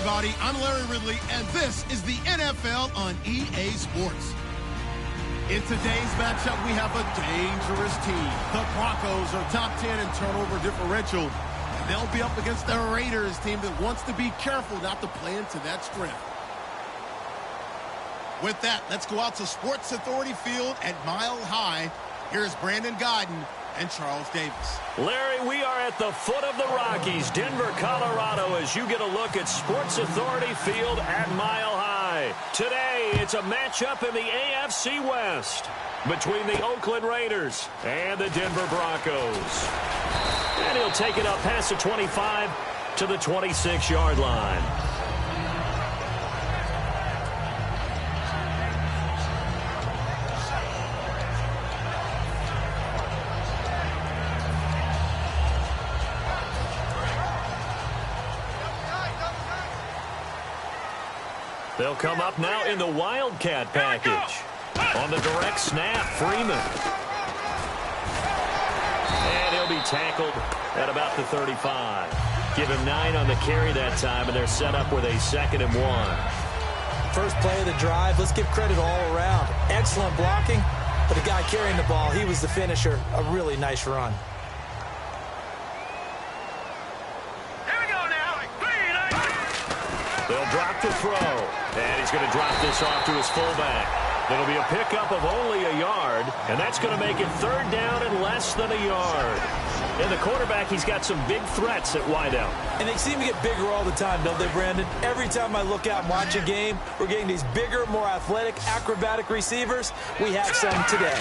everybody. I'm Larry Ridley, and this is the NFL on EA Sports. In today's matchup, we have a dangerous team. The Broncos are top 10 in turnover differential, and they'll be up against the Raiders team that wants to be careful not to play into that strength. With that, let's go out to Sports Authority Field at Mile High. Here's Brandon Godden and Charles Davis. Larry, we are at the foot of the Rockies, Denver, Colorado, as you get a look at Sports Authority Field at Mile High. Today, it's a matchup in the AFC West between the Oakland Raiders and the Denver Broncos. And he'll take it up past the 25 to the 26-yard line. They'll come up now in the Wildcat package. On the direct snap, Freeman. And he'll be tackled at about the 35. Give him 9 on the carry that time, and they're set up with a 2nd and 1. First play of the drive, let's give credit all around. Excellent blocking, but the guy carrying the ball, he was the finisher. A really nice run. They'll drop the throw, and he's going to drop this off to his fullback. It'll be a pickup of only a yard, and that's going to make it 3rd down and less than a yard. And the quarterback, he's got some big threats at wideout. And they seem to get bigger all the time, don't they, Brandon? Every time I look out and watch a game, we're getting these bigger, more athletic, acrobatic receivers. We have some today.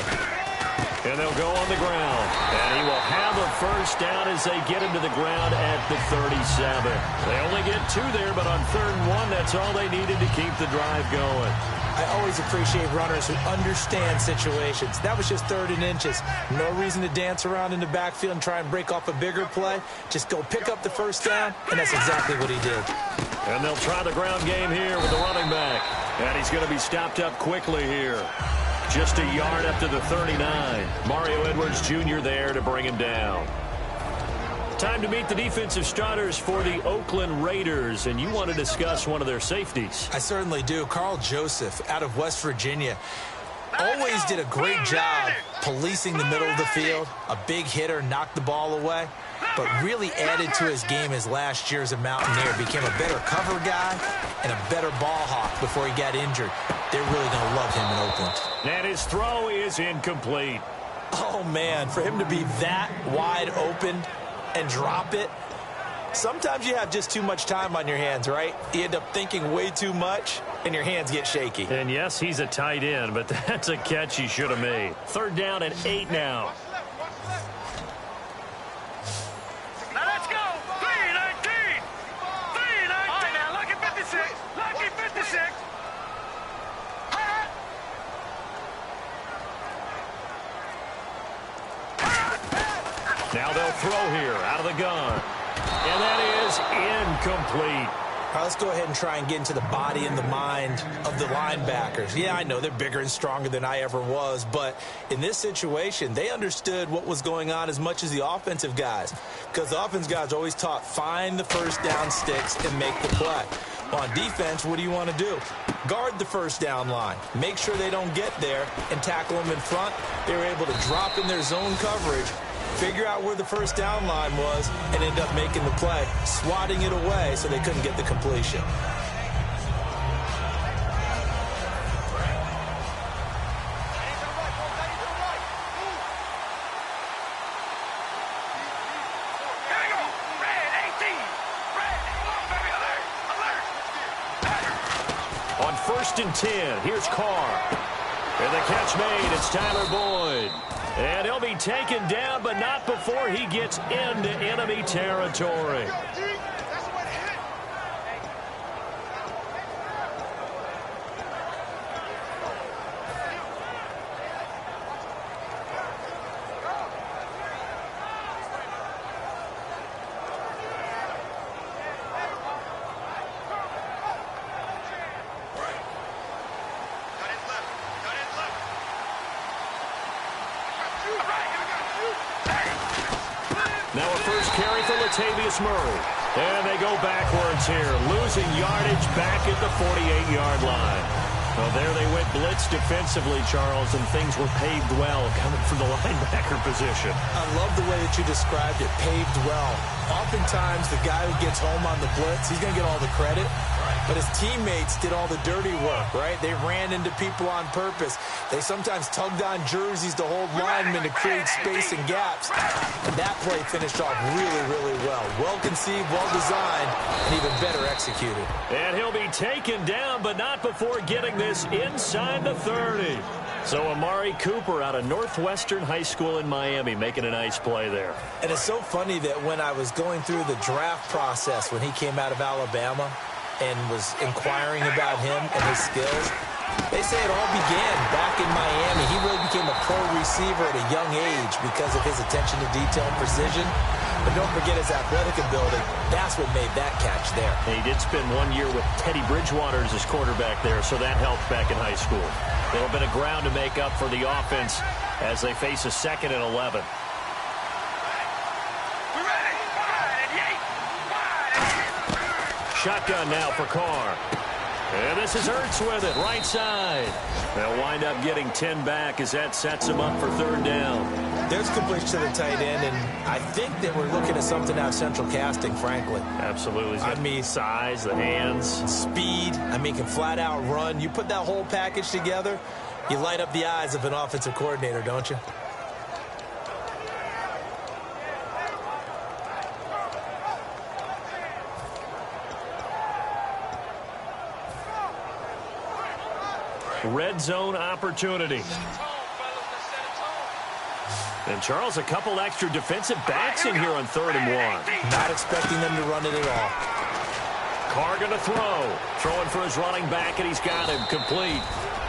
And they'll go on the ground. And he will have a 1st down as they get him to the ground at the 37. They only get 2 there, but on 3rd and 1, that's all they needed to keep the drive going. I always appreciate runners who understand situations. That was just 3rd and inches. No reason to dance around in the backfield and try and break off a bigger play. Just go pick up the 1st down, and that's exactly what he did. And they'll try the ground game here with the running back. And he's going to be stopped up quickly here. Just a yard up to the 39. Mario Edwards Jr. there to bring him down. Time to meet the defensive starters for the Oakland Raiders, and you want to discuss one of their safeties. I certainly do. Carl Joseph out of West Virginia. Always did a great job policing the middle of the field. A big hitter, knocked the ball away, but really added to his game his last year as a Mountaineer. Became a better cover guy and a better ball hawk before he got injured. They're really going to love him in Oakland. And his throw is incomplete. Oh, man, for him to be that wide open and drop it. Sometimes you have just too much time on your hands, right? You end up thinking way too much, and your hands get shaky. And yes, he's a tight end, but that's a catch he should have made. 3rd down and 8 now. Now let's go. 3-19. 3-19. Now lucky 56. Lucky 56. Now they'll throw here out of the gun. And that is incomplete. All right, let's go ahead and try and get into the body and the mind of the linebackers. Yeah, I know they're bigger and stronger than I ever was, but in this situation, they understood what was going on as much as the offensive guys, because the offensive guys are always taught, find the 1st down sticks and make the play. Well, on defense, what do you want to do? Guard the 1st down line. Make sure they don't get there and tackle them in front. They were able to drop in their zone coverage, figure out where the 1st down line was, and end up making the play, swatting it away so they couldn't get the completion. On 1st and 10, here's Carr. And the catch made, it's Tyler Boyd. And he'll be taken down, but not before he gets into enemy territory. Now a first carry for Latavius Murray. And they go backwards here, losing yardage back at the 48-yard line. Well, there they went blitz defensively, Charles, and things were paved well coming from the linebacker position. I love the way that you described it, paved well. Oftentimes, the guy who gets home on the blitz, he's going to get all the credit. But his teammates did all the dirty work, right? They ran into people on purpose. They sometimes tugged on jerseys to hold linemen to create space and gaps. And that play finished off really, really well. Well-conceived, well-designed, and even better executed. And he'll be taken down, but not before getting this inside the 30. So Amari Cooper out of Northwestern High School in Miami making a nice play there. And it's so funny that when I was going through the draft process when he came out of Alabama and was inquiring about him and his skills, they say it all began back in Miami. He really became a pro receiver at a young age because of his attention to detail and precision. But don't forget his athletic ability. That's what made that catch there. And he did spend 1 year with Teddy Bridgewater as his quarterback there, so that helped back in high school. A little bit of ground to make up for the offense as they face a 2nd and 11. Shotgun now for Carr. And this is Ertz with it, right side. They'll wind up getting 10 back as that sets him up for 3rd down. There's completion to the tight end, and I think that we're looking at something out of central casting, frankly. Absolutely. I mean, size, the hands. Speed. I mean, can flat out run. You put that whole package together, you light up the eyes of an offensive coordinator, don't you? Red zone opportunity. And Charles, a couple extra defensive backs in here on 3rd and 1. Not expecting them to run it at all. Carr going to throw. Throwing for his running back, and he's got him complete.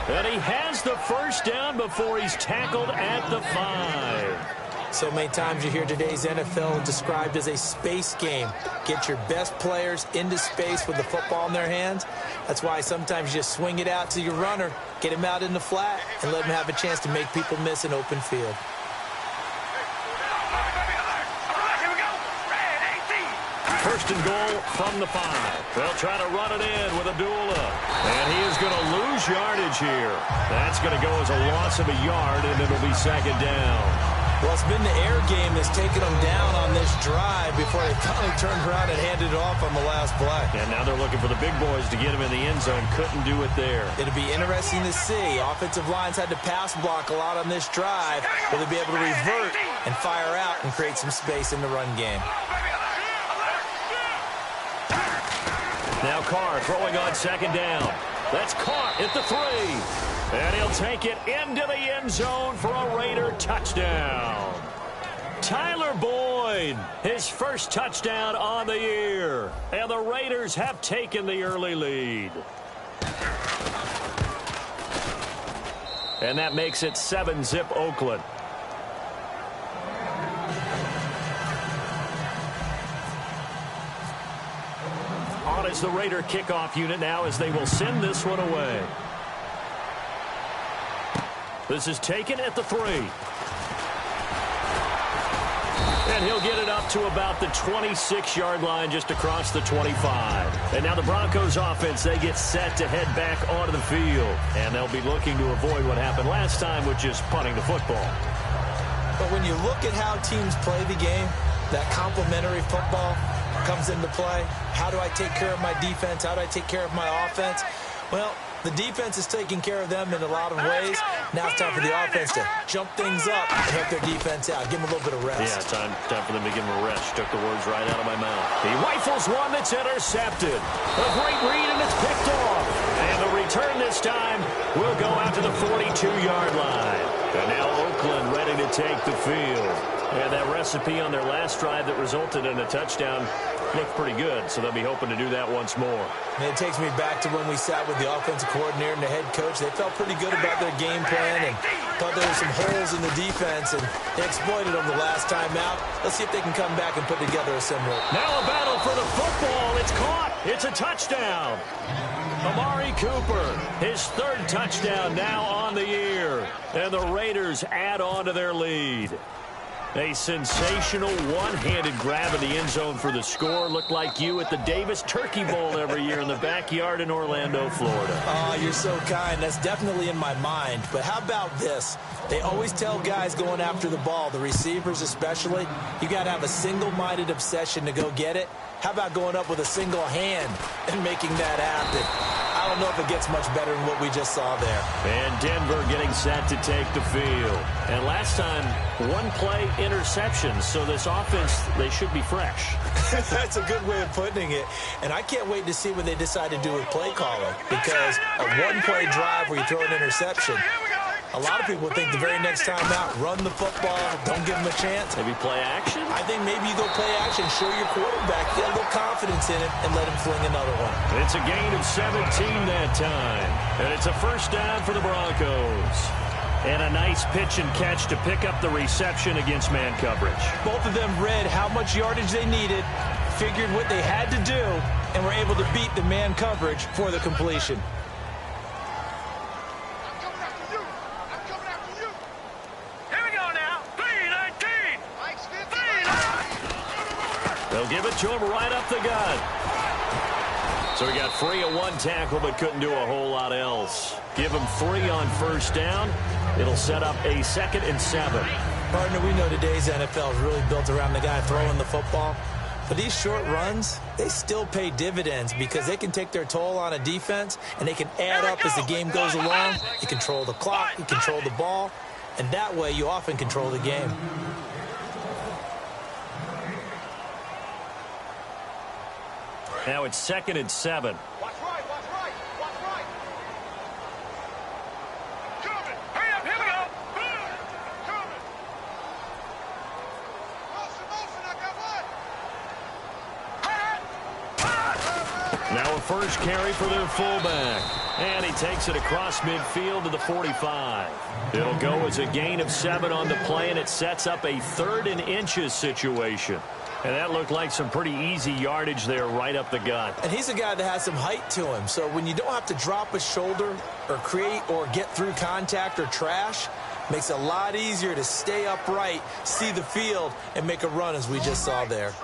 And he has the 1st down before he's tackled at the 5. So many times you hear today's NFL described as a space game. Get your best players into space with the football in their hands. That's why sometimes you just swing it out to your runner, get him out in the flat, and let him have a chance to make people miss an open field. First and goal from the 5. They'll try to run it in with Abdullah. And he is going to lose yardage here. That's going to go as a loss of a yard, and it'll be 2nd down. Well, it's been the air game that's taken them down on this drive before they finally turned around and handed it off on the last play. And now they're looking for the big boys to get him in the end zone. Couldn't do it there. It'll be interesting to see. Offensive lines had to pass block a lot on this drive. Will they be able to revert and fire out and create some space in the run game? Now Carr throwing on 2nd down. That's caught at the 3. And he'll take it into the end zone for a Raider touchdown. Tyler Boyd, his first touchdown on the year. And the Raiders have taken the early lead. And that makes it 7-zip Oakland. On is the Raider kickoff unit now as they will send this one away. This is taken at the 3. And he'll get it up to about the 26-yard line just across the 25. And now the Broncos offense, they get set to head back onto the field. And they'll be looking to avoid what happened last time, which is punting the football. But when you look at how teams play the game, that complementary football comes into play. How do I take care of my defense? How do I take care of my offense? Well, the defense is taking care of them in a lot of ways. Now it's time for the offense to jump things up and help their defense out. Give them a little bit of rest. Yeah, time for them to give them a rest. Took the words right out of my mouth. He rifles one that's intercepted. A great read, and it's picked off. And the return this time will go out to the 42-yard line. And now Oakland ready to take the field. And that recipe on their last drive that resulted in a touchdown looked pretty good, so they'll be hoping to do that once more. And it takes me back to when we sat with the offensive coordinator and the head coach. They felt pretty good about their game plan and thought there were some holes in the defense, and they exploited them the last time out. Let's see if they can come back and put together a similar. Now a battle for the football. It's caught. It's a touchdown. Amari Cooper, his 3rd touchdown now on the year. And the Raiders add on to their lead. A sensational one-handed grab in the end zone for the score. Looked like you at the Davis Turkey Bowl every year in the backyard in Orlando, Florida. Oh, you're so kind. That's definitely in my mind. But how about this? They always tell guys going after the ball, the receivers especially, you got to have a single-minded obsession to go get it. How about going up with a single hand and making that happen? I don't know if it gets much better than what we just saw there. And Denver getting set to take the field. And last time, one-play interceptions. So this offense, they should be fresh. That's a good way of putting it. And I can't wait to see what they decide to do with play calling. Because a one-play drive where you throw an interception, a lot of people think the very next time out, run the football, don't give them a chance. Maybe play action? I think maybe you go play action, show your quarterback, get a little confidence in it, and let him fling another one. It's a gain of 17 that time. And it's a first down for the Broncos. And a nice pitch and catch to pick up the reception against man coverage. Both of them read how much yardage they needed, figured what they had to do, and were able to beat the man coverage for the completion. They'll give it to him right up the gut. So he got free of one tackle but couldn't do a whole lot else. Give him 3 on first down. It'll set up a 2nd and 7. Partner, we know today's NFL is really built around the guy throwing the football. But these short runs, they still pay dividends because they can take their toll on a defense and they can add up as the game goes along. You control the clock, you control the ball, and that way you often control the game. Now it's 2nd and 7. Watch right, watch right, watch right. Coming. Hurry up, here we go. Coming. Motion, I got one. Now a first carry for their fullback. And he takes it across midfield to the 45. It'll go as a gain of 7 on the play, and it sets up a 3rd and inches situation. And that looked like some pretty easy yardage there right up the gut. And he's a guy that has some height to him. So when you don't have to drop a shoulder or create or get through contact or trash, makes it a lot easier to stay upright, see the field, and make a run as we just saw there.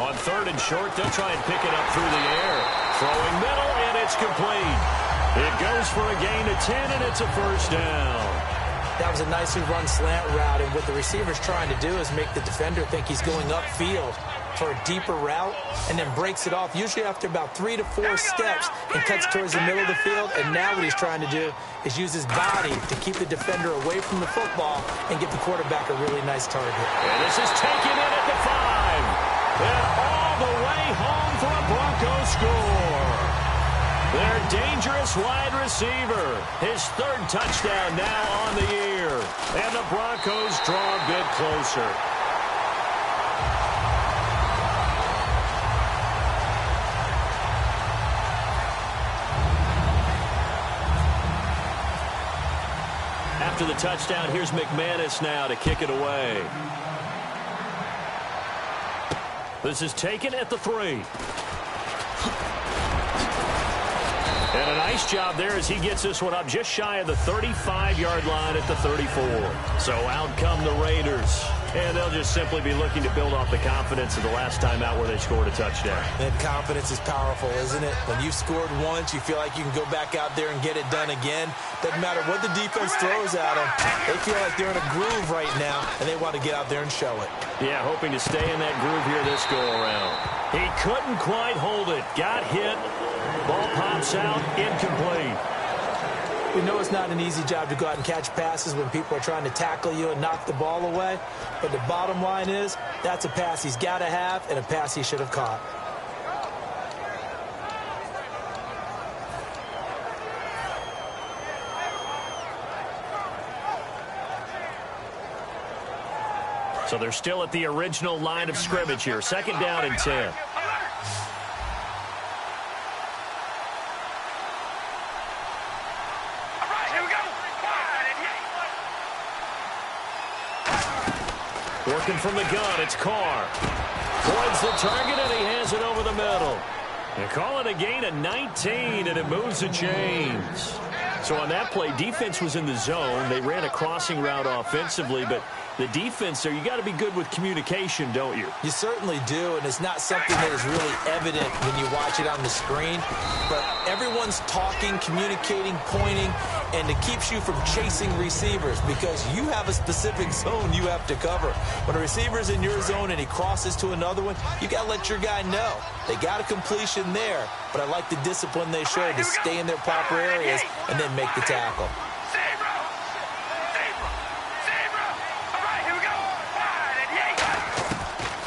On 3rd and short, they'll try and pick it up through the air. Throwing middle, and it's complete. It goes for a gain of 10, and it's a first down. That was a nicely run slant route, and what the receiver's trying to do is make the defender think he's going upfield for a deeper route, and then breaks it off, usually after about 3 to 4 steps, and cuts towards the middle of the field. And now what he's trying to do is use his body to keep the defender away from the football and give the quarterback a really nice target. And this is taken in at the 5. And all the way home for a Broncos score. Their dangerous wide receiver. His 3rd touchdown now on the year. And the Broncos draw a bit closer. After the touchdown, here's McManus now to kick it away. This is taken at the 3. And a nice job there as he gets this one up just shy of the 35-yard line at the 34. So out come the Raiders. And they'll just simply be looking to build off the confidence of the last time out where they scored a touchdown. And confidence is powerful, isn't it? When you've scored once, you feel like you can go back out there and get it done again. Doesn't matter what the defense throws at them. They feel like they're in a groove right now, and they want to get out there and show it. Yeah, hoping to stay in that groove here this go-around. He couldn't quite hold it. Got hit. Ball pops out. Incomplete. We know it's not an easy job to go out and catch passes when people are trying to tackle you and knock the ball away. But the bottom line is, that's a pass he's got to have and a pass he should have caught. So they're still at the original line of scrimmage here. 2nd down and 10. Working from the gun, it's Carr. Towards the target, and he has it over the middle. They call it a gain of 19, and it moves the chains. So on that play, defense was in the zone. They ran a crossing route offensively, but the defense there, you got to be good with communication, don't you? You certainly do, and it's not something that is really evident when you watch it on the screen. But everyone's talking, communicating, pointing, and it keeps you from chasing receivers because you have a specific zone you have to cover. When a receiver's in your zone and he crosses to another one, you got to let your guy know. They got a completion there, but I like the discipline they showed to stay in their proper areas and then make the tackle.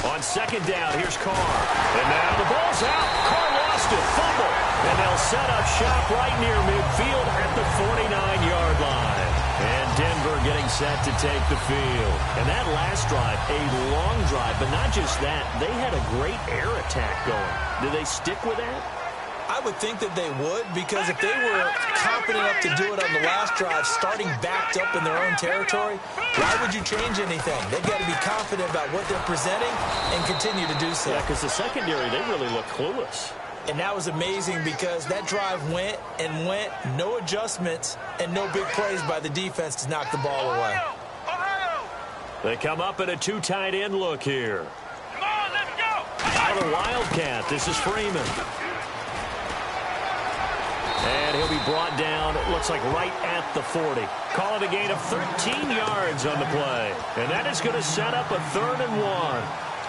On second down, here's Carr. And now the ball's out. Carr lost it. Fumble. And they'll set up shop right near midfield at the 49-yard line. And Denver getting set to take the field. And that last drive, a long drive. But not just that, they had a great air attack going. Do they stick with that? I would think that they would, because if they were confident enough to do it on the last drive, starting backed up in their own territory, why would you change anything? They've got to be confident about what they're presenting and continue to do so. Yeah, because the secondary, they really look clueless. And that was amazing because that drive went and went, no adjustments, and no big plays by the defense to knock the ball away. They come up in a two tight end look here. Come on, let's go. Out of the Wildcat, this is Freeman. And he'll be brought down, it looks like right at the 40. Call it a gain of 13 yards on the play. And that is going to set up a 3rd and 1.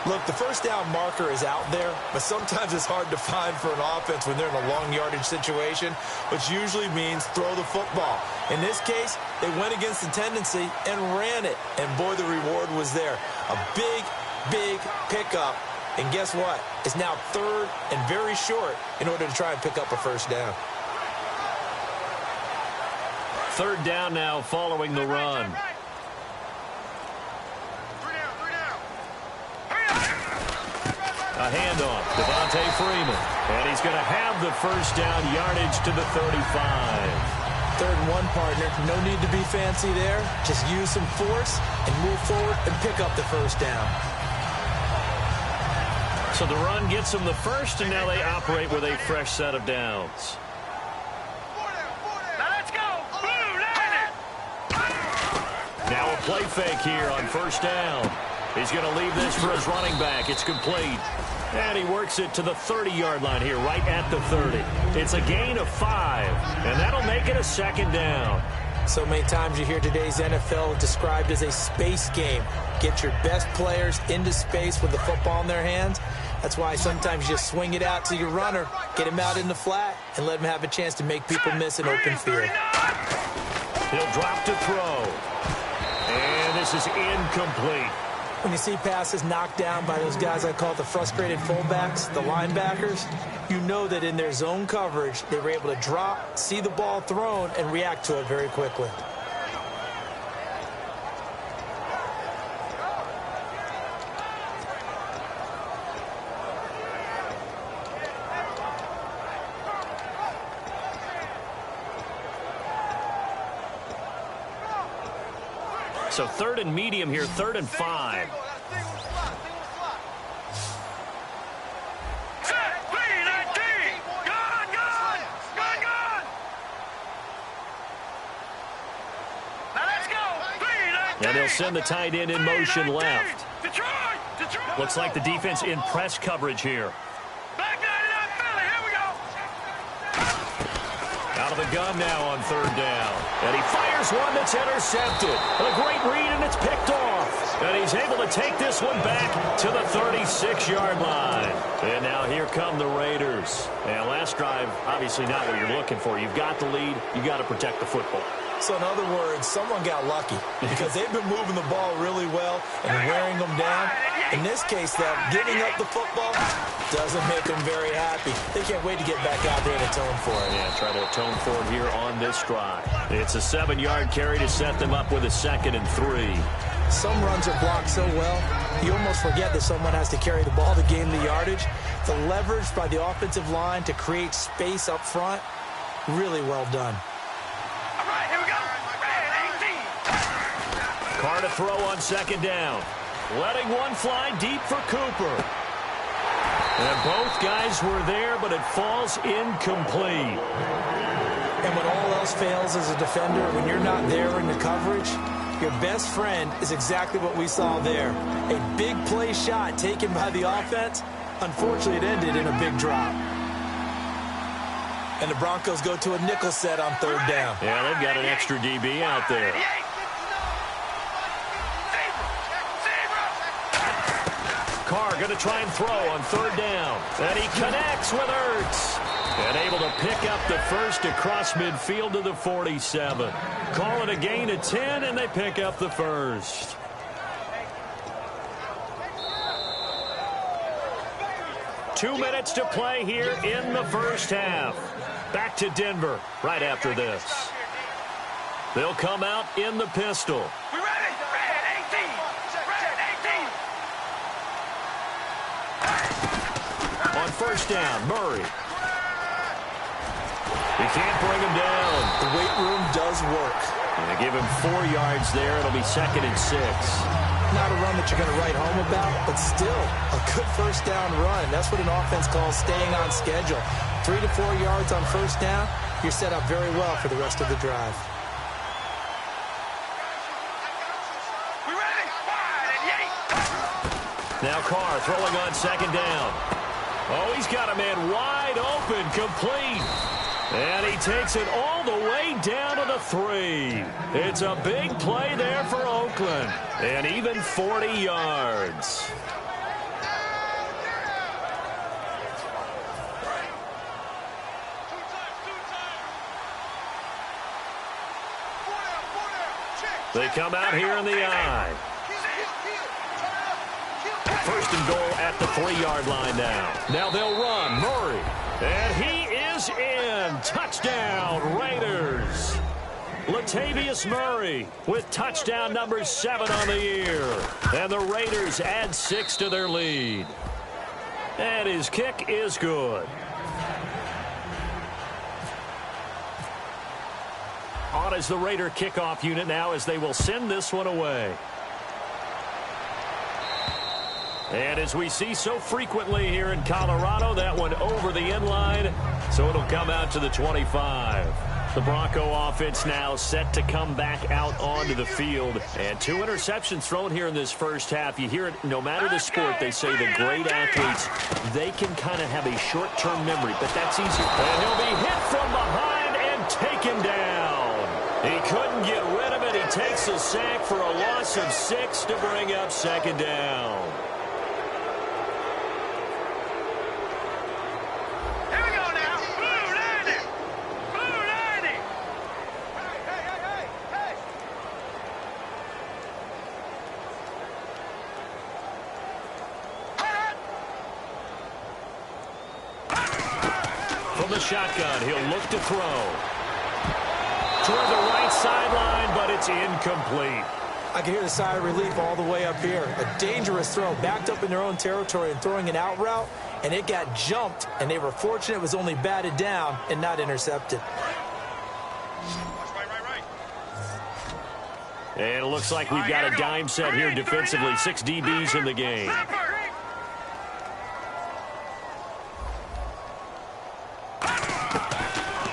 Look, the first down marker is out there, but sometimes it's hard to find for an offense when they're in a long yardage situation, which usually means throw the football. In this case, they went against the tendency and ran it. And boy, the reward was there. A big, big pickup. And guess what? It's now 3rd and very short in order to try and pick up a first down. 3rd down now following the run. A handoff, Devontae Freeman. And he's going to have the first down, yardage to the 35. 3rd and 1, partner. No need to be fancy there. Just use some force and move forward and pick up the first down. So the run gets them the first, and now they operate with a fresh set of downs. Now a play fake here on first down. He's going to leave this for his running back. It's complete. And he works it to the 30-yard line here, right at the 30. It's a gain of 5, and that'll make it a 2nd down. So many times you hear today's NFL described as a space game. Get your best players into space with the football in their hands. That's why sometimes you just swing it out to your runner, get him out in the flat, and let him have a chance to make people miss an open field. He'll drop to throw. And this is incomplete. When you see passes knocked down by those guys I call the frustrated fullbacks, the linebackers, you know that in their zone coverage, they were able to drop, see the ball thrown, and react to it very quickly. So 3rd and medium here, 3rd and 5. And they'll send the tight end in motion left. Looks like the defense in press coverage here. Out of the gun now on 3rd down. And he fires one that's intercepted. A great read, and it's picked off. And he's able to take this one back to the 36-yard line. And now here come the Raiders. And last drive, obviously not what you're looking for. You've got the lead. You've got to protect the football. So in other words, someone got lucky because they've been moving the ball really well and wearing them down. In this case, though, giving up the football doesn't make them very happy. They can't wait to get back out there and atone for it. Yeah, try to atone for it here on this drive. It's a 7-yard carry to set them up with a 2nd and 3. Some runs are blocked so well, you almost forget that someone has to carry the ball to gain the yardage. The leverage by the offensive line to create space up front, really well done. Carr to throw on 2nd down. Letting one fly deep for Cooper. And both guys were there, but it falls incomplete. And when all else fails as a defender, when you're not there in the coverage, your best friend is exactly what we saw there. A big play shot taken by the offense. Unfortunately, it ended in a big drop. And the Broncos go to a nickel set on third down. Yeah, they've got an extra DB out there. Carr going to try and throw on third down. And he connects with Ertz. And able to pick up the first across midfield to the 47. Call it a gain of 10, and they pick up the first. Two minutes to play here in the first half. Back to Denver right after this. They'll come out in the pistol. We ready? Red 18. Red 18. On first down, Murray. He can't bring him down. The weight room does work. And they give him 4 yards there. It'll be 2nd and 6. Not a run that you're going to write home about, but still a good first down run. That's what an offense calls staying on schedule. 3 to 4 yards on first down, you're set up very well for the rest of the drive. We ready? Wide and yay. Now Carr throwing on 2nd down. Oh, he's got a man wide open, complete. And he takes it all the way down to the 3. It's a big play there for Oakland. And even 40 yards. They come out here in the eye. 1st and goal at the 3-yard line now. Now they'll run. Murray. And he is in. Touchdown, Raiders. Latavius Murray with touchdown number 7 on the year. And the Raiders add 6 to their lead. And his kick is good. On is the Raider kickoff unit now as they will send this one away. And as we see so frequently here in Colorado, that one over the end line, so it'll come out to the 25. The Bronco offense now set to come back out onto the field. And 2 interceptions thrown here in this first half. You hear it, no matter the sport, they say the great athletes, they can kind of have a short-term memory, but that's easy. And he'll be hit from behind and taken down. He couldn't get rid of it. He takes a sack for a loss of 6 to bring up 2nd down. The shotgun, he'll look to throw toward the right sideline, but it's incomplete. I can hear the sigh of relief all the way up here. A dangerous throw, backed up in their own territory and throwing an out route, and it got jumped, and they were fortunate it was only batted down and not intercepted. And it looks like we've got a dime set here defensively. 6 DBs in the game.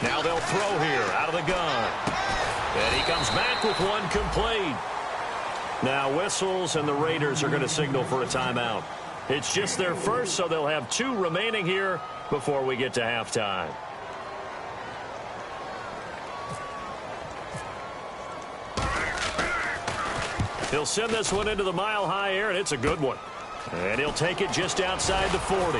Now they'll throw here out of the gun. And he comes back with one complete. Now whistles, and the Raiders are going to signal for a timeout. It's just their first, so they'll have 2 remaining here before we get to halftime. He'll send this one into the mile-high air, and it's a good one. And he'll take it just outside the 40.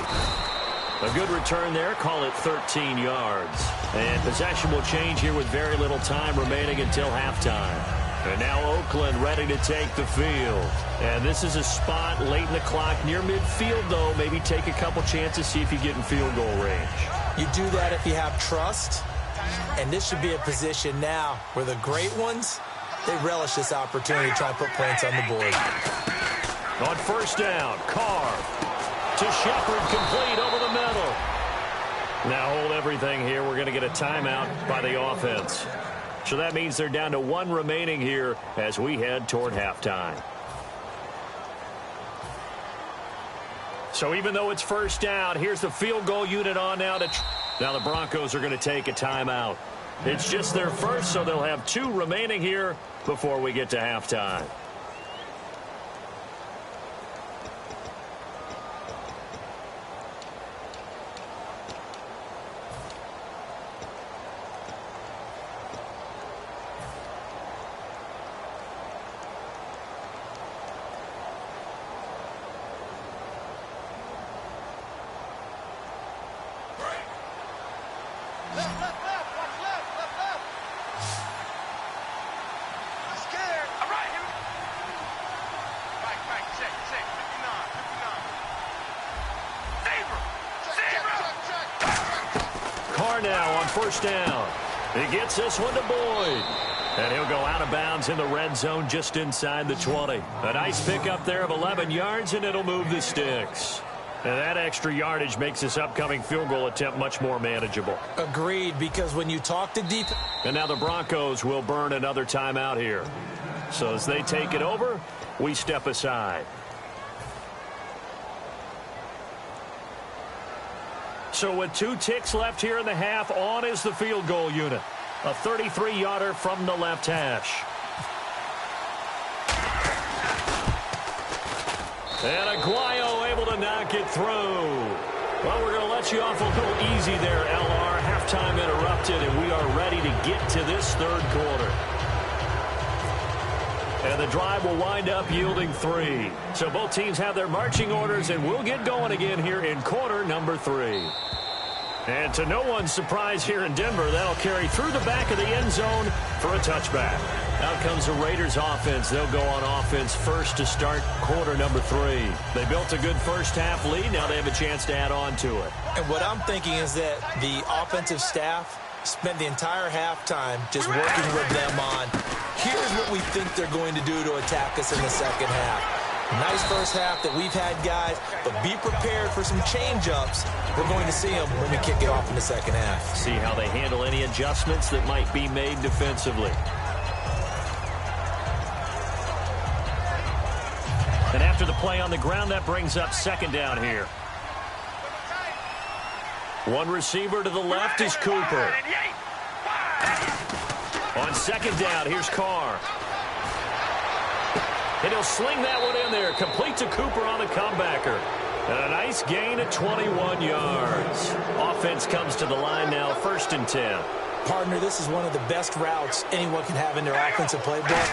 A good return there, call it 13 yards. And possession will change here with very little time remaining until halftime. And now Oakland ready to take the field. And this is a spot late in the clock near midfield, though. Maybe take a couple chances, see if you get in field goal range. You do that if you have trust. And this should be a position now where the great ones, they relish this opportunity to try and put points on the board. On first down, Carr to Shepard, complete over the middle. Now hold everything here. We're going to get a timeout by the offense. So that means they're down to 1 remaining here as we head toward halftime. So even though it's first down, here's the field goal unit on now. Now the Broncos are going to take a timeout. It's just their first, so they'll have 2 remaining here before we get to halftime. Now on first down. He gets this one to Boyd. And he'll go out of bounds in the red zone just inside the 20. A nice pickup there of 11 yards, and it'll move the sticks. And that extra yardage makes this upcoming field goal attempt much more manageable. Agreed, because when you talk to deep... And now the Broncos will burn another timeout here. So as they take it over, we step aside. So with 2 ticks left here in the half, on is the field goal unit. A 33-yarder from the left hash. And Aguayo able to knock it through. Well, we're going to let you off a little easy there, LR. Halftime interrupted, and we are ready to get to this third quarter. And the drive will wind up yielding 3. So both teams have their marching orders, and we'll get going again here in quarter number 3. And to no one's surprise here in Denver, that'll carry through the back of the end zone for a touchback. Out comes the Raiders offense. They'll go on offense first to start quarter number 3. They built a good first half lead. Now they have a chance to add on to it. And what I'm thinking is that the offensive staff spent the entire halftime just working with them on, here's what we think they're going to do to attack us in the second half. Nice first half that we've had, guys, but be prepared for some change-ups. We're going to see them when we kick it off in the second half. See how they handle any adjustments that might be made defensively. And after the play on the ground, that brings up second down here. One receiver to the left is Cooper. On second down, here's Carr. And he'll sling that one in there. Complete to Cooper on the comebacker. And a nice gain of 21 yards. Offense comes to the line now, 1st and 10. Partner, this is one of the best routes anyone can have in their offensive playbook.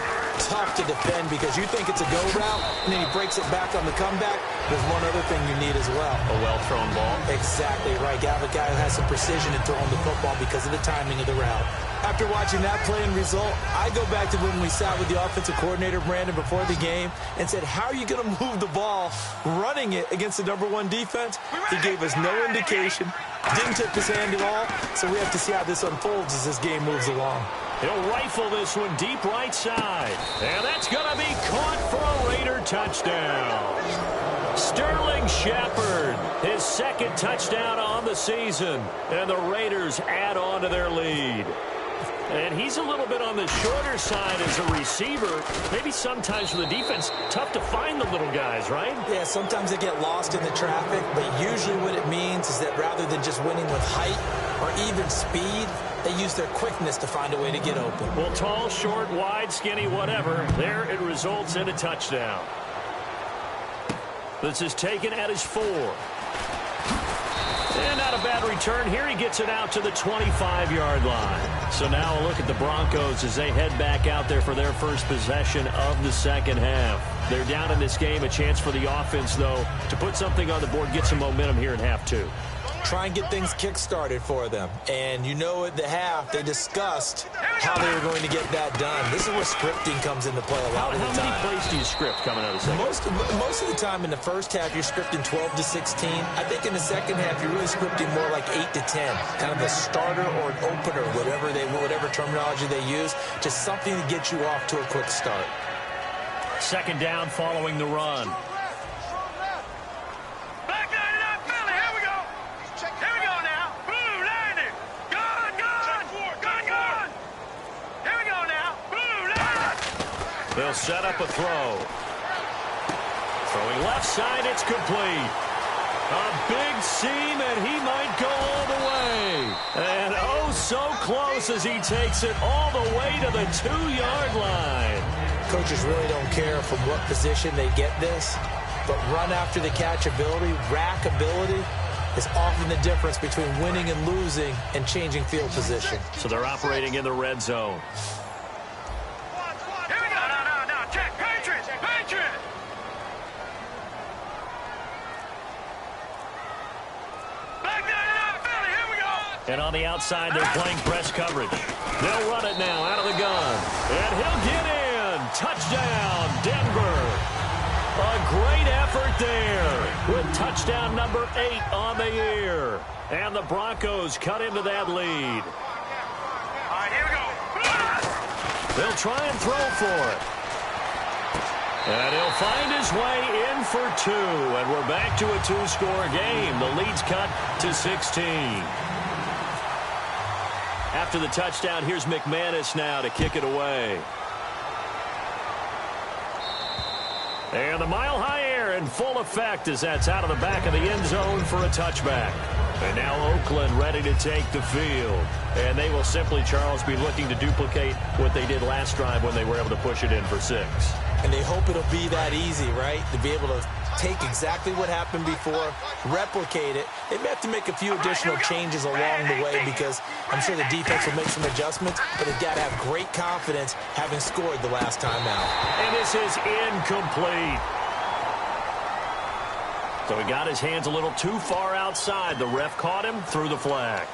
Tough to defend because you think it's a go route, and then he breaks it back on the comeback. There's one other thing you need as well. A well-thrown ball. Exactly right. You have a guy who has some precision in throwing the football because of the timing of the route. After watching that play and result, I go back to when we sat with the offensive coordinator, Brandon, before the game and said, how are you going to move the ball running it against the #1 defense? He gave us no indication, didn't tip his hand at all, so we have to see how this unfolds as this game moves along. He'll rifle this one deep right side. And that's going to be caught for a Raider touchdown. Sterling Shepard, his 2nd touchdown on the season. And the Raiders add on to their lead. And he's a little bit on the shorter side as a receiver. Maybe sometimes for the defense, tough to find the little guys, right? Yeah, sometimes they get lost in the traffic, but usually what it means is that rather than just winning with height or even speed, they use their quickness to find a way to get open. Well, tall, short, wide, skinny, whatever, there it results in a touchdown. This is taken at his 4. And not a bad return here. He gets it out to the 25-yard line. So now a look at the Broncos as they head back out there for their first possession of the second half. They're down in this game. A chance for the offense, though, to put something on the board, get some momentum here in half 2. Try and get things kick-started for them. And you know at the half, they discussed how they were going to get that done. This is where scripting comes into play a lot of the time. How many plays do you script coming out of the second? Most of the time in the first half, you're scripting 12 to 16. I think in the second half, you're really scripting more like 8 to 10. Kind of a starter or an opener, whatever terminology they use. Just something to get you off to a quick start. Second down following the run. They'll set up a throw. Throwing left side, it's complete. A big seam, and he might go all the way. And oh, so close as he takes it all the way to the 2-yard line. Coaches really don't care from what position they get this, but run after the catch ability, rack ability, is often the difference between winning and losing and changing field position. So they're operating in the red zone. Here we go. No. Check. Patriots. Back down in that Philly. Here we go. And on the outside, they're playing press coverage. They'll run it now out of the gun. And he'll get in. Touchdown, Denver. A great effort there with touchdown number 8 on the year. And the Broncos cut into that lead. All right, here we go. They'll try and throw for it. And he'll find his way in for 2. And we're back to a 2-score game. The lead's cut to 16. After the touchdown, here's McManus now to kick it away. And the mile-high air in full effect as that's out of the back of the end zone for a touchback. And now Oakland ready to take the field. And they will simply, Charles, be looking to duplicate what they did last drive when they were able to push it in for 6. And they hope it'll be that easy, right? To be able to take exactly what happened before, replicate it. They may have to make a few additional changes along the way because I'm sure the defense will make some adjustments, but they've got to have great confidence having scored the last time out. And this is incomplete. So he got his hands a little too far outside. The ref caught him, threw the flag.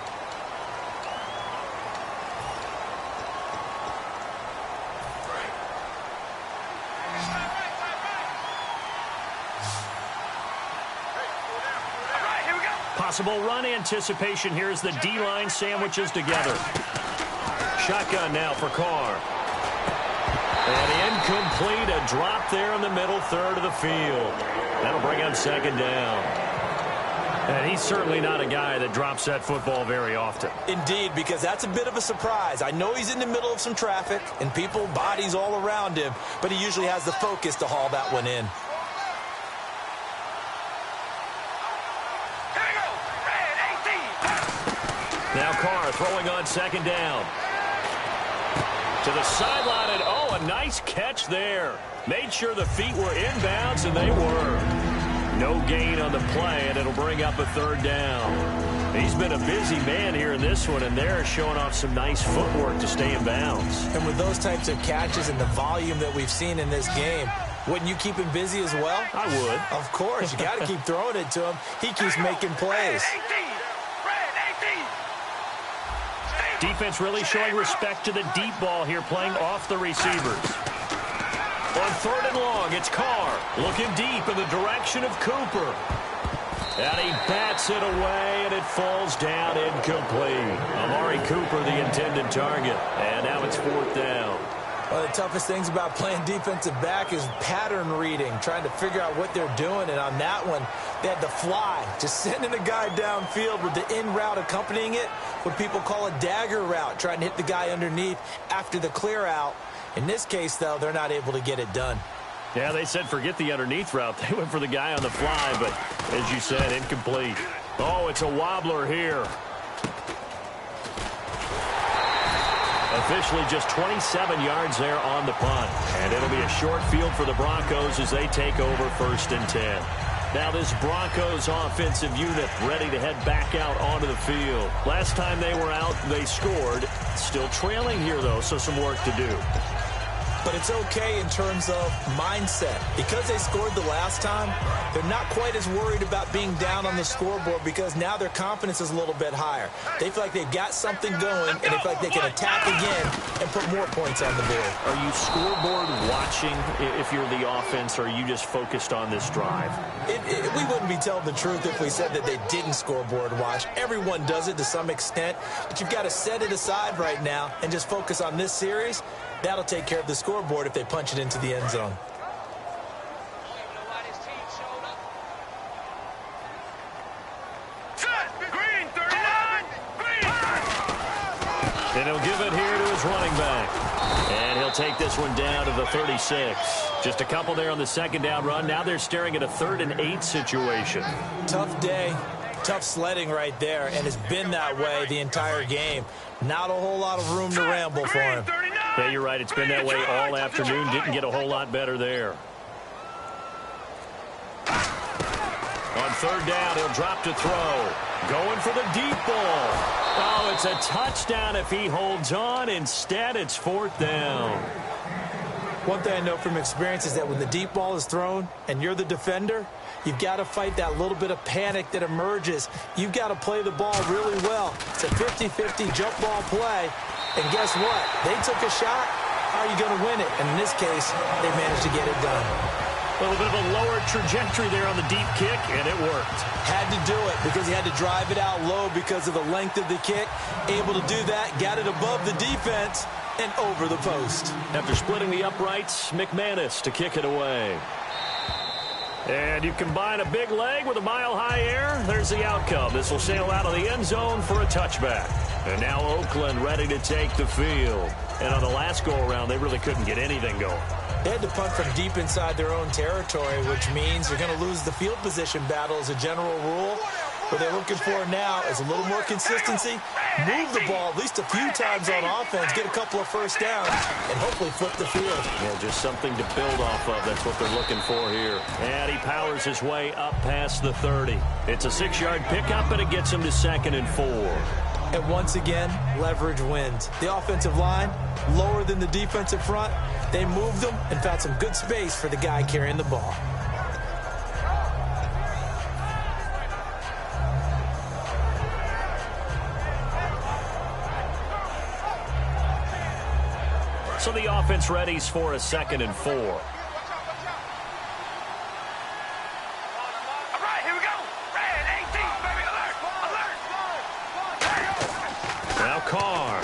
Possible run anticipation here as the D-line sandwiches together. Shotgun now for Carr. And incomplete, a drop there in the middle third of the field. That'll bring up 2nd down. And he's certainly not a guy that drops that football very often. Indeed, because that's a bit of a surprise. I know he's in the middle of some traffic and people, bodies all around him, but he usually has the focus to haul that one in. Now Carr throwing on 2nd down. To the sideline, and oh, a nice catch there. Made sure the feet were inbounds, and they were. No gain on the play, and it'll bring up a 3rd down. He's been a busy man here in this one, and they're showing off some nice footwork to stay in bounds. And with those types of catches and the volume that we've seen in this game, wouldn't you keep him busy as well? I would. Of course. You got to keep throwing it to him. He keeps making plays. Defense really showing respect to the deep ball here, playing off the receivers. On 3rd and long, it's Carr looking deep in the direction of Cooper. And he bats it away, and it falls down incomplete. Amari Cooper, the intended target. And now it's 4th down. One of the toughest things about playing defensive back is pattern reading, trying to figure out what they're doing. And on that one, they had the fly, just sending a guy downfield with the in route accompanying it, what people call a dagger route, trying to hit the guy underneath after the clear out. In this case, though, they're not able to get it done. Yeah, they said forget the underneath route. They went for the guy on the fly, but as you said, incomplete. Oh, it's a wobbler here. Officially just 27 yards there on the punt. And it'll be a short field for the Broncos as they take over 1st and 10. Now this Broncos offensive unit ready to head back out onto the field. Last time they were out, they scored. Still trailing here, though, so some work to do. But it's okay in terms of mindset. Because they scored the last time, they're not quite as worried about being down on the scoreboard because now their confidence is a little bit higher. They feel like they've got something going, and they feel like they can attack again and put more points on the board. Are you scoreboard watching if you're the offense, or are you just focused on this drive? We wouldn't be telling the truth if we said that they didn't scoreboard watch. Everyone does it to some extent, but you've got to set it aside right now and just focus on this series. That'll take care of the scoreboard if they punch it into the end zone. Green, 39! Green! And he'll give it here to his running back. And he'll take this one down to the 36. Just a couple there on the second down run. Now they're staring at a 3rd and 8 situation. Tough day, tough sledding right there, and it's been that way the entire game. Not a whole lot of room to ramble for him. Yeah, you're right. It's been that way all afternoon. Didn't get a whole lot better there. On 3rd down, he'll drop to throw. Going for the deep ball. Oh, it's a touchdown if he holds on. Instead, it's 4th down. One thing I know from experience is that when the deep ball is thrown and you're the defender, you've got to fight that little bit of panic that emerges. You've got to play the ball really well. It's a 50-50 jump ball play. And guess what? They took a shot. How are you going to win it? And in this case, they managed to get it done. A little bit of a lower trajectory there on the deep kick, and it worked. Had to do it because he had to drive it out low because of the length of the kick. Able to do that, got it above the defense and over the post. After splitting the uprights, McManus to kick it away. And you combine a big leg with a mile-high air, there's the outcome. This will sail out of the end zone for a touchback. And now Oakland ready to take the field. And on the last go-around, they really couldn't get anything going. They had to punt from deep inside their own territory, which means you're going to lose the field position battle as a general rule. What they're looking for now is a little more consistency, move the ball at least a few times on offense, get a couple of first downs, and hopefully flip the field. Yeah, just something to build off of. That's what they're looking for here. And he powers his way up past the 30. It's a 6-yard pickup, and it gets him to 2nd and 4. And once again, leverage wins. The offensive line, lower than the defensive front. They moved them and found some good space for the guy carrying the ball. So the offense readies for a 2nd and 4. All right, here we go. Red 18, baby, alert, alert. Now Carr.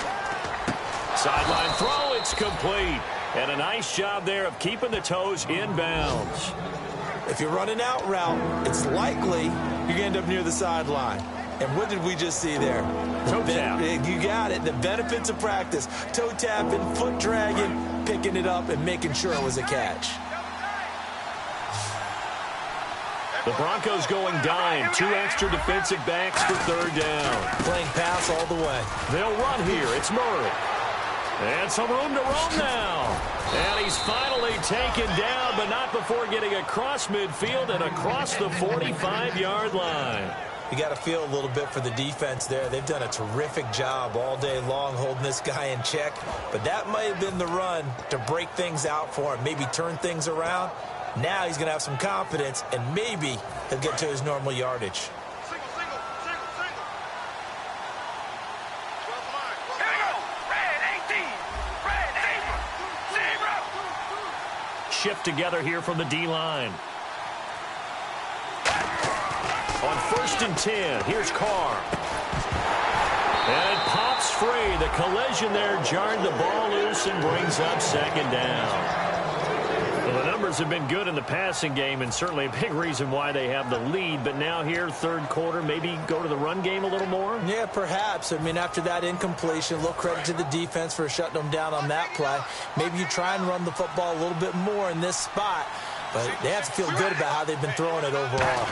Sideline throw, it's complete. And a nice job there of keeping the toes inbounds. If you're running out route, it's likely you're going to end up near the sideline. And what did we just see there? Toe tap. You got it. The benefits of practice. Toe tapping, foot dragging, picking it up, and making sure it was a catch. The Broncos going dime. 2 extra defensive backs for 3rd down. Playing pass all the way. They'll run here. It's Murray. And some room to roam now. And he's finally taken down, but not before getting across midfield and across the 45-yard line. You got to feel a little bit for the defense there. They've done a terrific job all day long holding this guy in check. But that might have been the run to break things out for him, maybe turn things around. Now he's going to have some confidence, and maybe he'll get to his normal yardage. Shift together here from the D-line. On 1st and 10, here's Carr. And it pops free. The collision there jarred the ball loose and brings up 2nd down. Well, the numbers have been good in the passing game, and certainly a big reason why they have the lead. But now here, 3rd quarter, maybe go to the run game a little more? Yeah, perhaps. I mean, after that incompletion, a little credit to the defense for shutting them down on that play. Maybe you try and run the football a little bit more in this spot. But they have to feel good about how they've been throwing it overall.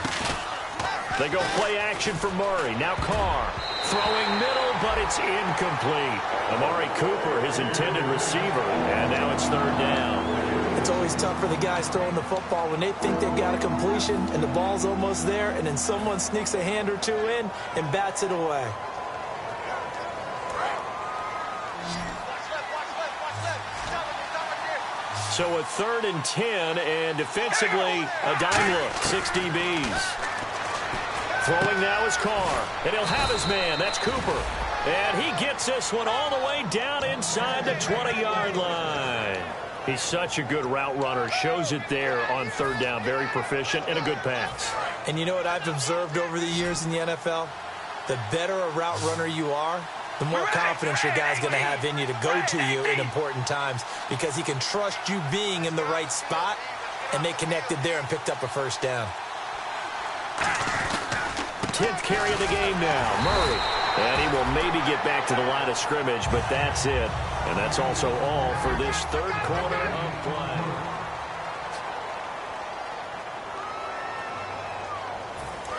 They go play action for Murray. Now Carr throwing middle, but it's incomplete. Amari Cooper, his intended receiver, and now it's 3rd down. It's always tough for the guys throwing the football when they think they've got a completion and the ball's almost there, and then someone sneaks a hand or two in and bats it away. So a 3rd and 10, and defensively, a dime look, 6 DBs. Throwing now is Carr, and he'll have his man. That's Cooper. And he gets this one all the way down inside the 20-yard line. He's such a good route runner. Shows it there on 3rd down. Very proficient and a good pass. And you know what I've observed over the years in the NFL? The better a route runner you are, the more confidence your guy's going to have in you to go to you in important times, because he can trust you being in the right spot, and they connected there and picked up a 1st down. 10th carry of the game now. Murray And he will maybe get back to the line of scrimmage, but that's it. And that's also all for this third quarter of play.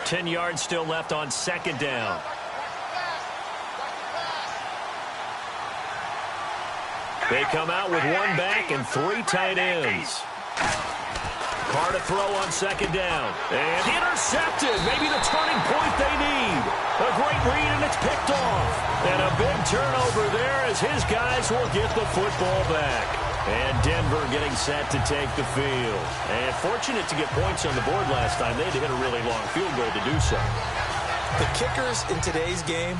Ten yards still left on second down. They come out with one back and three tight ends. Carr to throw on second down. And intercepted. Maybe the turning point they need. A great read, and it's picked off. And a big turnover there as his guys will get the football back. And Denver getting set to take the field. And fortunate to get points on the board last time. They had to hit a really long field goal to do so. The kickers in today's game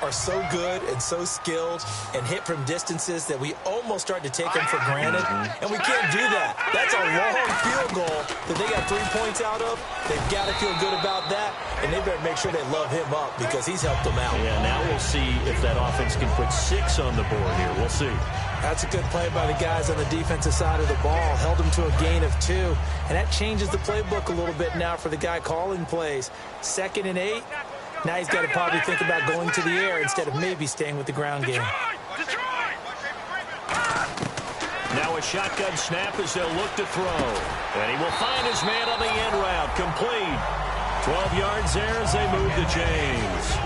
are so good and so skilled and hit from distances that we almost start to take them for granted, and we can't do that. That's a long field goal that they got 3 points out of. They've got to feel good about that, and they better make sure they love him up because he's helped them out. Yeah, now we'll see if that offense can put 6 on the board here. We'll see. That's a good play by the guys on the defensive side of the ball. Held them to a gain of 2, and that changes the playbook a little bit now for the guy calling plays. 2nd and 8. Now he's got to probably think about going to the air instead of maybe staying with the ground game. Now a shotgun snap as they'll look to throw. And he will find his man on the end route. Complete. 12 yards there as they move the chains.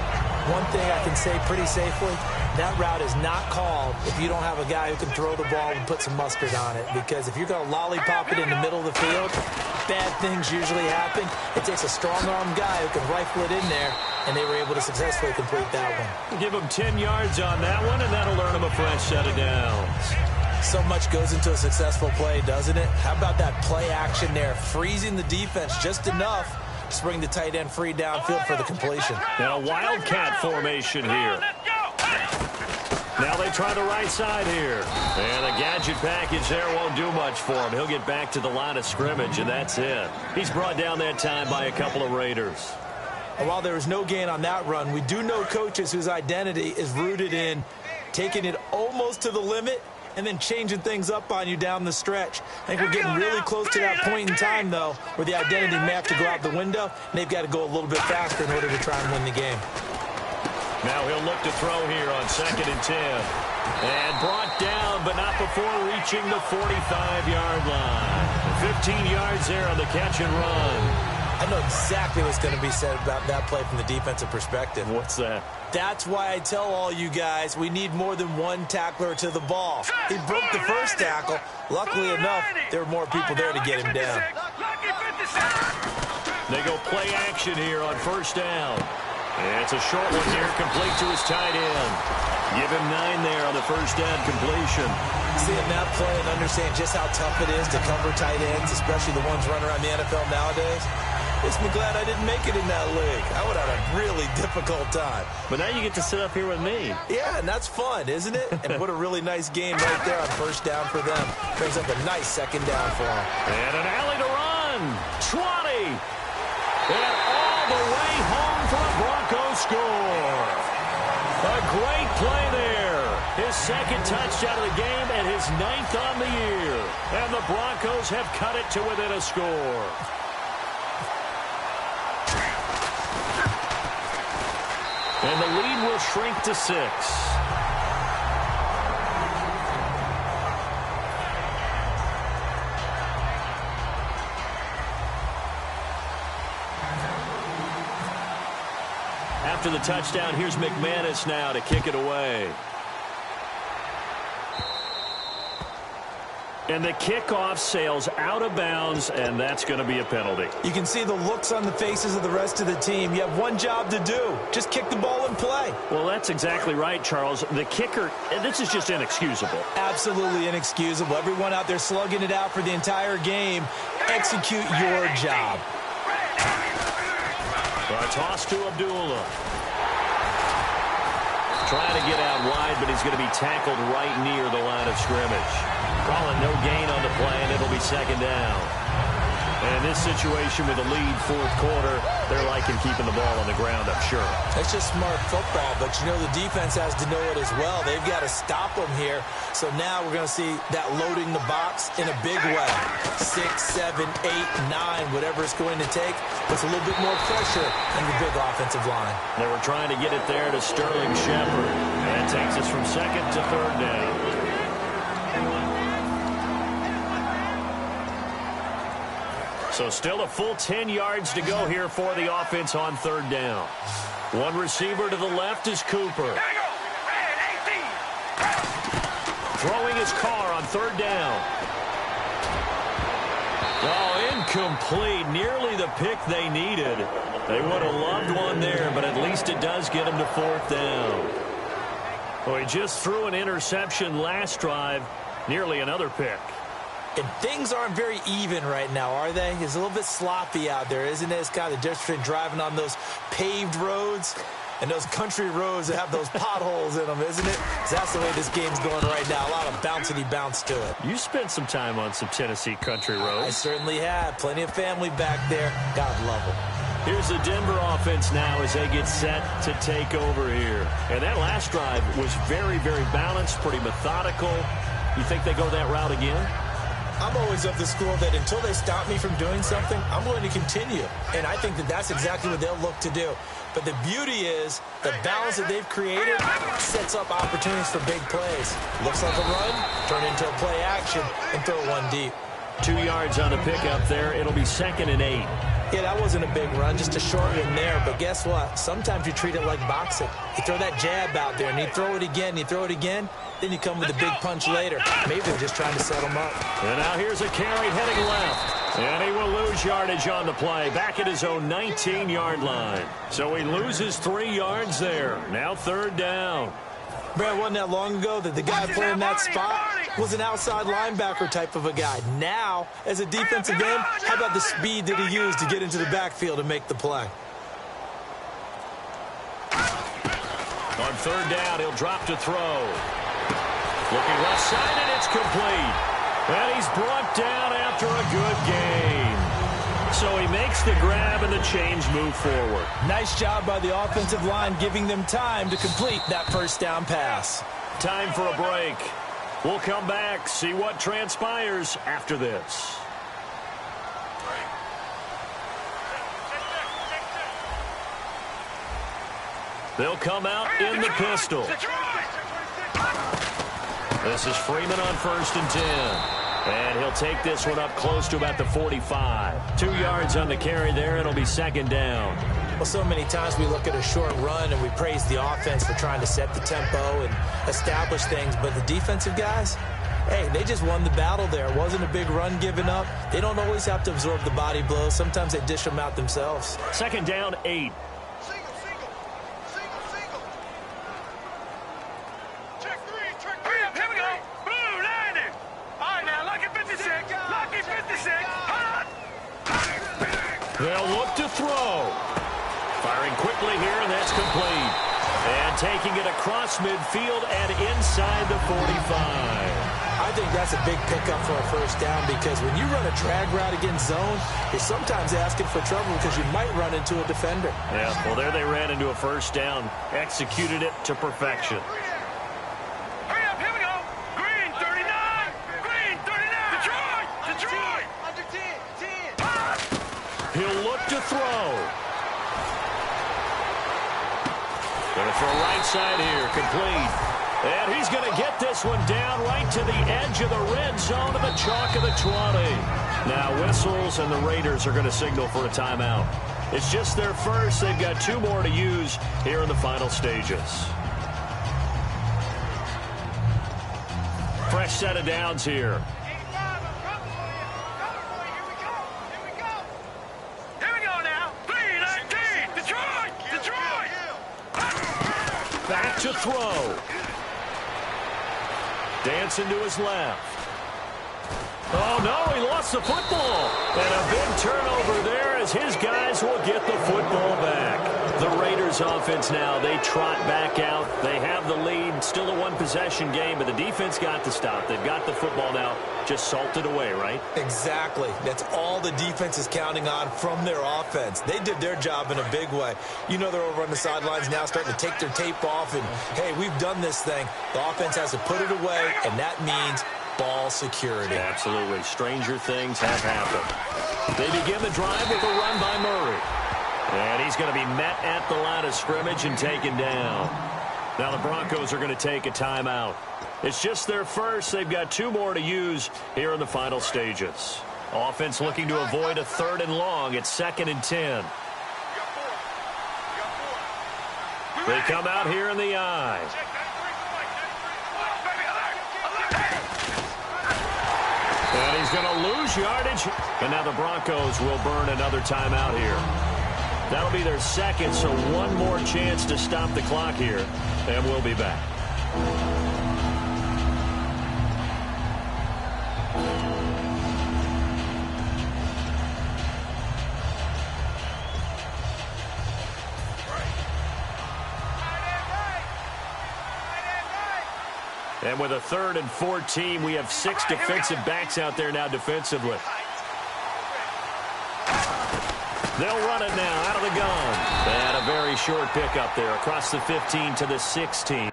One thing I can say pretty safely, that route is not called if you don't have a guy who can throw the ball and put some mustard on it. Because if you're going to lollipop it in the middle of the field, bad things usually happen. It takes a strong-arm guy who can rifle it in there, and they were able to successfully complete that one. Give him 10 yards on that one, and that'll earn him a fresh set of downs. So much goes into a successful play, doesn't it? How about that play action there, freezing the defense just enough to bring the tight end free downfield for the completion. And a wildcat formation here. Now they try the right side here. And a gadget package there won't do much for him. He'll get back to the line of scrimmage, and that's it. He's brought down that time by a couple of Raiders. And while there was no gain on that run, we do know coaches whose identity is rooted in taking it almost to the limit and then changing things up on you down the stretch. I think we're getting really close to that point in time, though, where the identity may have to go out the window, and they've got to go a little bit faster in order to try and win the game. Now he'll look to throw here on 2nd and 10. And brought down, but not before reaching the 45-yard line. 15 yards there on the catch and run. I know exactly what's going to be said about that play from the defensive perspective. What's that? That's why I tell all you guys we need more than one tackler to the ball. He broke the first tackle. Luckily enough, there were more people there to get him down. They go play action here on first down. And it's a short one here, complete to his tight end. Give him 9 there on the first down completion. Seeing that play and understand just how tough it is to cover tight ends, especially the ones running around the NFL nowadays, makes me glad I didn't make it in that league. I would have had a really difficult time. But now you get to sit up here with me. Yeah, and that's fun, isn't it? And what a really nice game right there on first down for them. Brings up a nice second down for them. And an alley to run. 20. And all the way home for a Broncos score. A great play there. His second touchdown of the game and his 9th on the year. And the Broncos have cut it to within a score. And the lead will shrink to 6. After the touchdown, here's McManus now to kick it away. And the kickoff sails out of bounds, and that's going to be a penalty. You can see the looks on the faces of the rest of the team. You have one job to do. Just kick the ball and play. Well, that's exactly right, Charles. The kicker, this is just inexcusable. Absolutely inexcusable. Everyone out there slugging it out for the entire game. Execute your job. A toss to Abdullah. Trying to get out wide, but he's going to be tackled right near the line of scrimmage. Calling no gain on the play, and it'll be second down. And in this situation with a lead fourth quarter, they're liking keeping the ball on the ground, I'm sure. It's just smart football, but you know the defense has to know it as well. They've got to stop them here. So now we're going to see that loading the box in a big way. 6, 7, 8, 9, whatever it's going to take. Puts a little bit more pressure on the big offensive line. They were trying to get it there to Sterling Shepard. And that takes us from second to third down. So still a full 10 yards to go here for the offense on third down. One receiver to the left is Cooper. Throwing his car on third down. Oh, incomplete. Nearly the pick they needed. They would have loved one there, but at least it does get them to fourth down. Well, he just threw an interception last drive. Nearly another pick. And things aren't very even right now, are they? It's a little bit sloppy out there, isn't it? It's kind of different between driving on those paved roads and those country roads that have those potholes in them, isn't it? So that's the way this game's going right now. A lot of bouncy bounce to it. You spent some time on some Tennessee country roads. I certainly have. Plenty of family back there. God love them. Here's the Denver offense now as they get set to take over here. And that last drive was very, very balanced, pretty methodical. You think they go that route again? I'm always of the school that until they stop me from doing something, I'm going to continue. And I think that that's exactly what they'll look to do. But the beauty is the balance that they've created sets up opportunities for big plays. Looks like a run, turn into a play action, and throw one deep. 2 yards on the pickup there. It'll be 2nd and 8. Yeah, that wasn't a big run, just a short one there. But guess what? Sometimes you treat it like boxing. You throw that jab out there, and you throw it again, you throw it again. Then you come with a big punch later. Maybe they're just trying to set them up. And now here's a carry heading left. And he will lose yardage on the play. Back at his own 19-yard line. So he loses 3 yards there. Now third down. Brad, wasn't that long ago that the guy playing that spot was an outside linebacker type of a guy. Now, as a defensive end, how about the speed that he used to get into the backfield and make the play? On third down, he'll drop to throw. Looking left side, and it's complete. And he's brought down after a good game. So he makes the grab and the chains move forward. Nice job by the offensive line giving them time to complete that first down pass. Time for a break. We'll come back, see what transpires after this. They'll come out in the pistol. This is Freeman on 1st and 10. And he'll take this one up close to about the 45. 2 yards on the carry there. It'll be 2nd down. Well, so many times we look at a short run and we praise the offense for trying to set the tempo and establish things. But the defensive guys, hey, they just won the battle there. It wasn't a big run given up. They don't always have to absorb the body blows. Sometimes they dish them out themselves. 2nd down, 8. They'll look to throw. Firing quickly here, and that's complete. And taking it across midfield and inside the 45. I think that's a big pickup for a first down because when you run a drag route against zone, you're sometimes asking for trouble because you might run into a defender. Yeah, well, there they ran into a first down. Executed it to perfection. He'll look to throw. Going to throw right side here, complete. And he's going to get this one down right to the edge of the red zone of the chalk of the 20. Now whistles, and the Raiders are going to signal for a timeout. It's just their first. They've got 2 more to use here in the final stages. Fresh set of downs here. Back to throw. Dancing to his left. Oh, no, he lost the football. And a big turnover there as his guys will get the football back. The Raiders offense now, they trot back out. They have the lead, still a one-possession game, but the defense got to stop. They've got the football now, just salted away, right? Exactly. That's all the defense is counting on from their offense. They did their job in a big way. You know they're over on the sidelines now starting to take their tape off, and, hey, we've done this thing. The offense has to put it away, and that means ball security. Absolutely. Stranger things have happened. They begin the drive with a run by Murray. And he's going to be met at the line of scrimmage and taken down. Now the Broncos are going to take a timeout. It's just their first. They've got 2 more to use here in the final stages. Offense looking to avoid a 3rd and long. It's 2nd and 10. They come out here in the eye. And he's going to lose yardage. And now the Broncos will burn another timeout here. That'll be their 2nd, so 1 more chance to stop the clock here. And we'll be back. And with a 3rd and 14, we have 6 defensive backs out there now defensively. They'll run it now out of the gun. They had a very short pickup there across the 15 to the 16.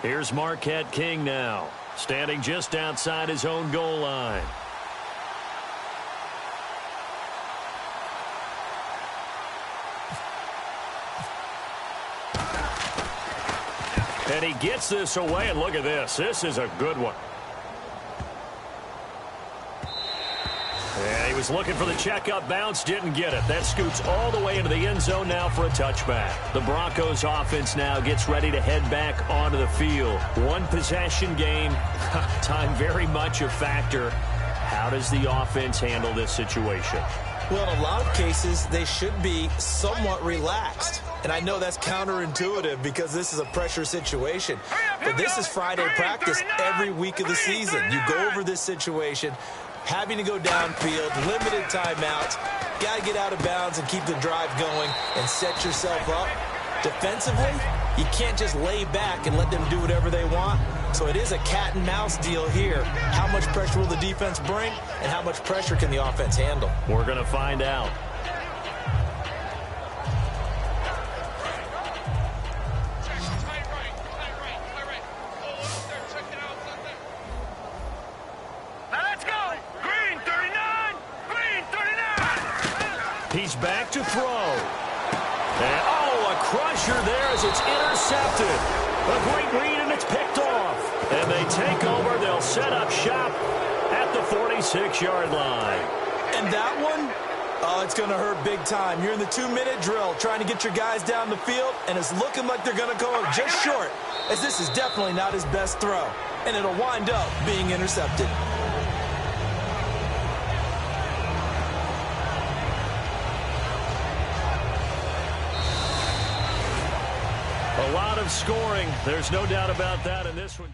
Here's Marquette King now, standing just outside his own goal line. And he gets this away, and look at this. This is a good one. And he was looking for the checkup bounce, didn't get it. That scoots all the way into the end zone now for a touchback. The Broncos offense now gets ready to head back onto the field. 1 possession game. Time very much a factor. How does the offense handle this situation? Well, in a lot of cases, they should be somewhat relaxed. And I know that's counterintuitive because this is a pressure situation. But this is Friday practice every week of the season. You go over this situation, having to go downfield, limited timeouts, got to get out of bounds and keep the drive going and set yourself up. Defensively, you can't just lay back and let them do whatever they want. So it is a cat and mouse deal here. How much pressure will the defense bring, and how much pressure can the offense handle? We're going to find out. He's back to throw. And, a crusher there as it's intercepted. A great read, and it's picked off. And they take over. They'll set up shop at the 46-yard line. And that one, it's going to hurt big time. You're in the 2-minute drill trying to get your guys down the field, and it's looking like they're going to go just short, as this is definitely not his best throw. And it'll wind up being intercepted. A lot of scoring. There's no doubt about that in this one.